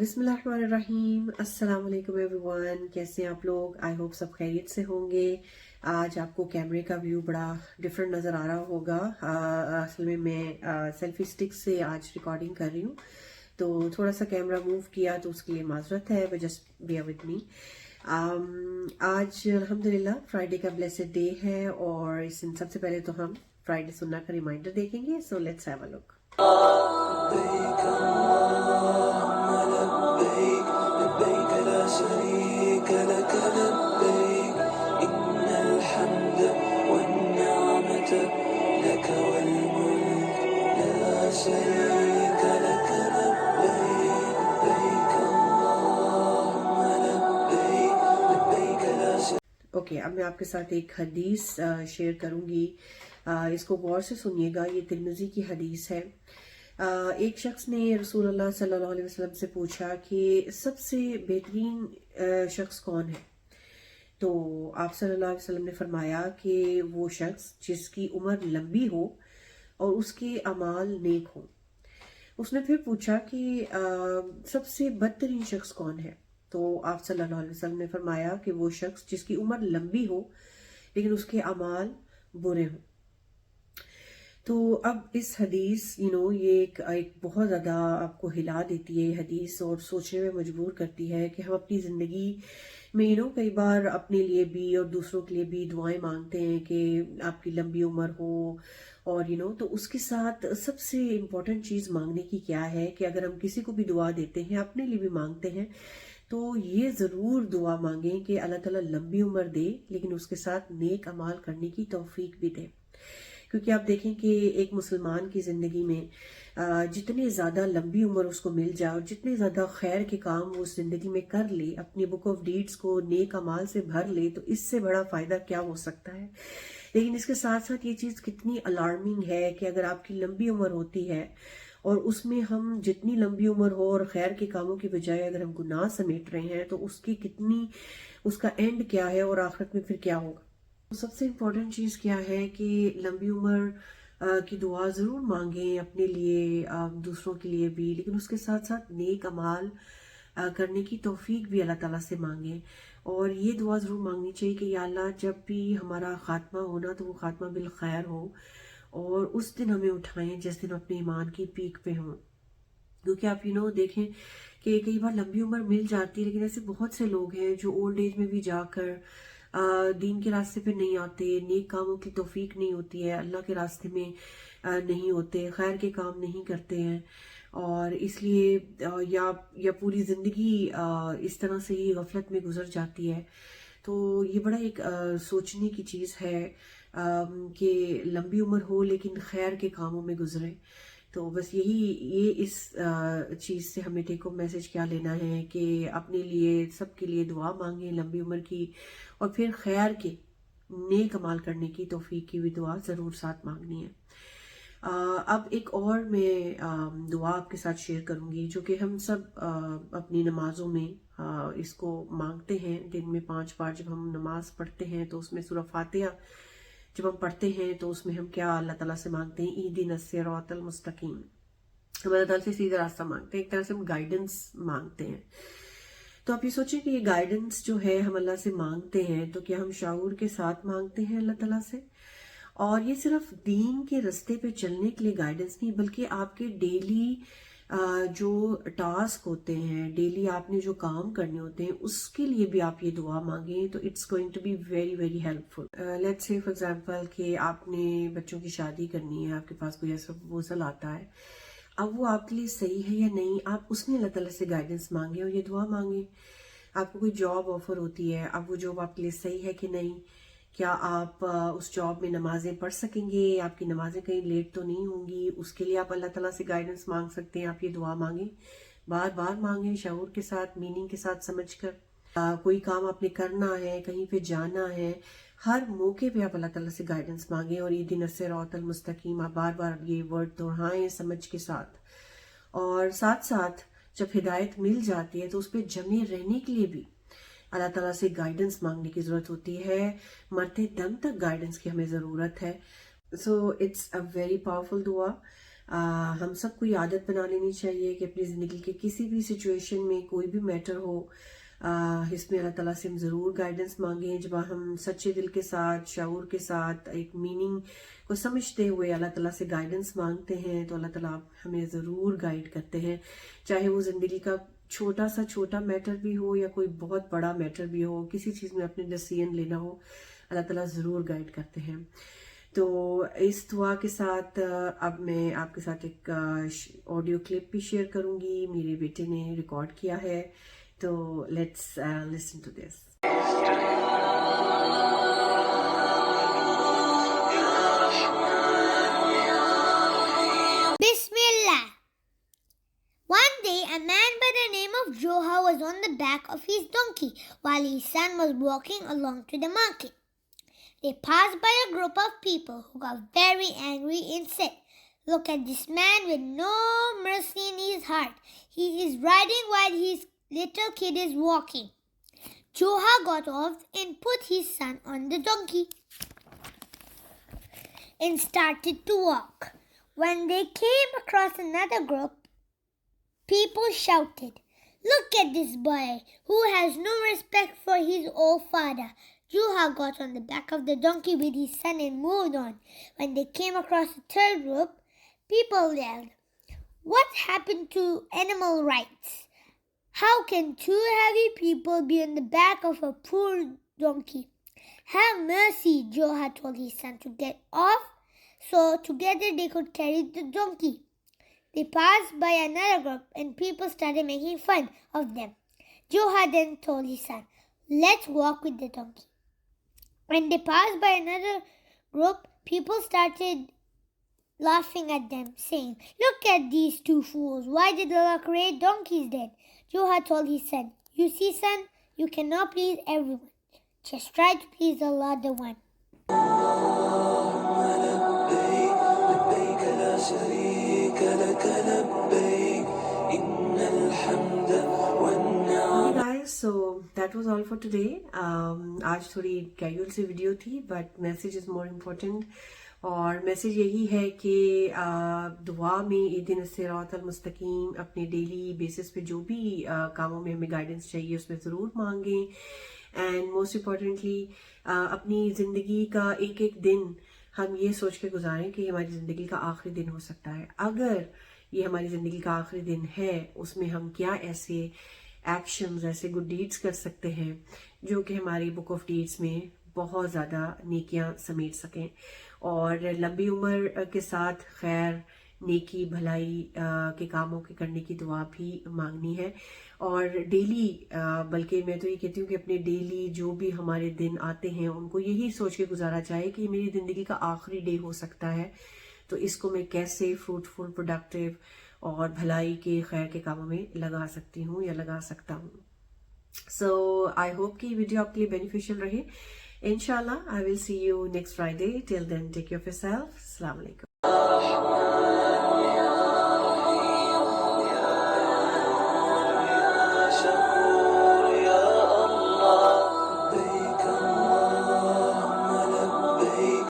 बिस्मिल्लाहिर्रहमानिर्रहीम। अस्सलाम वालेकुम एवरीवन, कैसे हैं आप लोग? आई होप सब खैरियत से होंगे। आज आपको कैमरे का व्यू बड़ा डिफरेंट नज़र आ रहा होगा। असल में मैं सेल्फी स्टिक से आज रिकॉर्डिंग कर रही हूँ, तो थोड़ा सा कैमरा मूव किया तो उसके लिए माजरत है, but just bear with me. आज अल्हम्दुलिल्लाह फ्राइडे का ब्लेसेड डे है, और इस दिन सबसे पहले तो हम फ्राइडे सुन्ना का रिमाइंडर देखेंगे। So let's have a look. لبيك لا شريك لك لبيك إن الحمد والنعمة لك والملك لا شريك لك لبيك لبيك اللهم لبيك لبيك لا شريك। ओके, अब मैं आपके साथ एक हदीस शेयर करूंगी। इसको गौर से सुनिएगा। ये तिरमिज़ी की हदीस है। एक शख्स ने रसूलुल्लाह सल्लल्लाहु अलैहि वसल्लम से पूछा कि सबसे बेहतरीन शख्स कौन है। तो आप सल्लल्लाहु अलैहि वसल्लम ने फरमाया कि वो शख्स जिसकी उम्र लंबी हो और उसके अमाल नेक हो। उसने फिर पूछा कि सबसे बदतरीन शख्स कौन है। तो आप सल्लल्लाहु अलैहि वसल्लम ने फरमाया कि वो शख्स जिसकी उम्र लंबी हो लेकिन उसके अमाल बुरे हों। तो अब इस हदीस ये एक बहुत ज़्यादा आपको हिला देती है हदीस, और सोचने में मजबूर करती है कि हम अपनी ज़िंदगी में कई बार अपने लिए भी और दूसरों के लिए भी दुआएं मांगते हैं कि आपकी लंबी उम्र हो। और तो उसके साथ सबसे इम्पोर्टेंट चीज़ मांगने की क्या है कि अगर हम किसी को भी दुआ देते हैं, अपने लिए भी मांगते हैं, तो ये ज़रूर दुआ मांगें कि अल्लाह ताला लंबी उम्र दे, लेकिन उसके साथ नेक अमाल करने की तौफीक भी दे। क्योंकि आप देखें कि एक मुसलमान की ज़िंदगी में जितनी ज़्यादा लंबी उम्र उसको मिल जाए और जितने ज़्यादा खैर के काम वो उस ज़िंदगी में कर ले, अपनी बुक ऑफ डीड्स को नेक अमाल से भर ले, तो इससे बड़ा फ़ायदा क्या हो सकता है। लेकिन इसके साथ साथ ये चीज़ कितनी अलार्मिंग है कि अगर आपकी लंबी उम्र होती है और उसमें हम जितनी लंबी उम्र हो और खैर के कामों की बजाय अगर हम गुनाह समेट रहे हैं, तो उसका एंड क्या है और आखिरत में फिर क्या होगा। सबसे इम्पोर्टेंट चीज़ क्या है कि लंबी उम्र की दुआ ज़रूर मांगें अपने लिए, दूसरों के लिए भी, लेकिन उसके साथ साथ नेक अमाल करने की तौफीक भी अल्लाह ताला से मांगें। और ये दुआ ज़रूर मांगनी चाहिए कि या अल्लाह, जब भी हमारा ख़ात्मा होना तो वो ख़ात्मा बिल खैर हो, और उस दिन हमें उठाएं जिस दिन अपने ईमान की पीक पे हों। क्योंकि आप देखें कि कई बार लंबी उम्र मिल जाती है, लेकिन ऐसे बहुत से लोग हैं जो ओल्ड एज में भी जाकर दीन के रास्ते पे नहीं आते, नेक कामों की तौफीक नहीं होती है, अल्लाह के रास्ते में नहीं होते, खैर के काम नहीं करते हैं, और इसलिए या पूरी ज़िंदगी इस तरह से ही गफलत में गुजर जाती है। तो ये बड़ा एक सोचने की चीज़ है कि लंबी उम्र हो लेकिन खैर के कामों में गुजरे। तो बस ये इस चीज़ से हमें टेक होम मैसेज क्या लेना है कि अपने लिए, सबके लिए दुआ मांगें लंबी उम्र की, और फिर खैर के नेक अमाल करने की तौफीक की भी दुआ ज़रूर साथ मांगनी है। अब एक और मैं दुआ आपके साथ शेयर करूंगी, जो कि हम सब अपनी नमाजों में इसको मांगते हैं। दिन में 5 बार जब हम नमाज पढ़ते हैं तो उसमें सूरह फातिहा जब हम पढ़ते हैं तो उसमें हम क्या अल्लाह ताला से मांगते हैं, ईदिनस सिरातल मुस्तकीम। हम अल्लाह ताला से सीधा रास्ता मांगते हैं, एक तरह से हम गाइडेंस मांगते हैं। तो आप ये सोचें कि ये गाइडेंस जो है हम अल्लाह से मांगते हैं, तो क्या हम शाऊर के साथ मांगते हैं अल्लाह ताला से? और ये सिर्फ दीन के रास्ते पे चलने के लिए गाइडेंस नहीं, बल्कि आपके डेली जो टास्क होते हैं, डेली आपने जो काम करने होते हैं, उसके लिए भी आप ये दुआ मांगें, तो it's going to be very very helpful. Let's say for example कि आपने बच्चों की शादी करनी है, आपके पास कोई ऐसा प्रपोजल आता है, अब वो आपके लिए सही है या नहीं, आप उसमें अल्लाह ताला से गाइडेंस मांगे और ये दुआ मांगे। आपको कोई जॉब ऑफर होती है, अब वो जॉब आपके लिए सही है कि नहीं, क्या आप उस जॉब में नमाजें पढ़ सकेंगे, आपकी नमाजें कहीं लेट तो नहीं होंगी, उसके लिए आप अल्लाह ताला से गाइडेंस मांग सकते हैं। आप ये दुआ मांगें, बार बार मांगें, शऊर के साथ, मीनिंग के साथ समझकर। कोई काम आपने करना है, कहीं पे जाना है, हर मौके पे आप अल्लाह ताला से गाइडेंस मांगें, और ईदिन सिरातल मुस्तकीम आप बार बार ये वर्ड दोहराएं समझ के साथ। और साथ साथ जब हिदायत मिल जाती है तो उस पर जमे रहने के लिए भी अल्लाह ताला से गाइडेंस मांगने की ज़रूरत होती है। मरते दम तक गाइडेंस की हमें ज़रूरत है। So it's a very powerful दुआ। ہم سب کو یہ عادت بنا لینی چاہیے کہ اپنی زندگی کے کسی بھی سچویشن میں کوئی بھی میٹر ہو اس میں اللہ تعالیٰ سے ہم ضرور گائیڈنس مانگیں. جب ہم سچے دل کے ساتھ شعور کے ساتھ ایک میننگ کو سمجھتے ہوئے اللہ تعالیٰ سے گائیڈنس مانگتے ہیں تو اللہ تعالیٰ ہمیں ضرور گائیڈ کرتے ہیں, چاہے وہ زندگی کا چھوٹا میٹر بھی ہو یا کوئی بہت بڑا میٹر بھی ہو. کسی چیز میں اپنے ڈیسیژن لینا ہو اللہ تعالیٰ ضرور گائیڈ کرتے ہیں. تو اس دعا کے ساتھ اب میں آپ کے ساتھ ایک آڈیو کلپ بھی شیئر کروں گی, میرے بیٹے نے ریکارڈ کیا ہے, تو let's listen to this. Bismillah. One day, a man by the name of Joha was on the back of his donkey while his son was walking along to the market. They passed by a group of people who got very angry and said, "Look at this man with no mercy in his heart. He is riding while his little kid is walking." Joha got off and put his son on the donkey and started to walk. When they came across another group, people shouted, "Look at this boy who has no respect for his old father." Joha got on the back of the donkey with his son and moved on. When they came across the third group, people yelled, "What happened to animal rights? How can two heavy people be on the back of a poor donkey?" "Have mercy," Joha told his son to get off, so together they could carry the donkey. They passed by another group and people started making fun of them. Joha then told his son, "Let's walk with the donkey." When they passed by another group, people started laughing at them, saying, "Look at these two fools. Why did Allah create donkeys then?" Joha told his son, "You see, son, you cannot please everyone. Just try to please Allah, the One." لبيك لا شريك لك لبيك إن الحمد والنعمة. guys, so that was all for today. آج تھوڑی casual سی video تھی but message is more important, اور میسیج یہی ہے کہ دعا میں اہدنا الصراط المستقیم اپنے ڈیلی بیسس پہ جو بھی کاموں میں ہمیں گائیڈنس چاہیے اس میں ضرور مانگیں. اینڈ موسٹ امپورٹنٹلی اپنی زندگی کا ایک ایک دن ہم یہ سوچ کے گزاریں کہ یہ ہماری زندگی کا آخری دن ہو سکتا ہے. اگر یہ ہماری زندگی کا آخری دن ہے اس میں ہم کیا ایسے ایکشنز, ایسے گڈ ڈیڈس کر سکتے ہیں جو کہ ہماری بک آف ڈیڈس میں بہت زیادہ نیکیاں سمیٹ سکیں. اور لمبی عمر کے ساتھ خیر, نیکی, بھلائی کے کاموں کے کرنے کی دعا بھی مانگنی ہے. اور ڈیلی, بلکہ میں تو یہ کہتی ہوں کہ اپنے ڈیلی جو بھی ہمارے دن آتے ہیں ان کو یہی سوچ کے گزارا جائے کہ یہ میری زندگی کا آخری ڈے ہو سکتا ہے, تو اس کو میں کیسے فروٹفل, پروڈکٹیو اور بھلائی کے, خیر کے کاموں میں لگا سکتی ہوں یا لگا سکتا ہوں. سو آئی ہوپ کہ یہ ویڈیو آپ کے لیے بینیفیشیل رہے. انشاءاللہ I will see you next Friday. Till then, take care of yourself. Assalamu alaikum.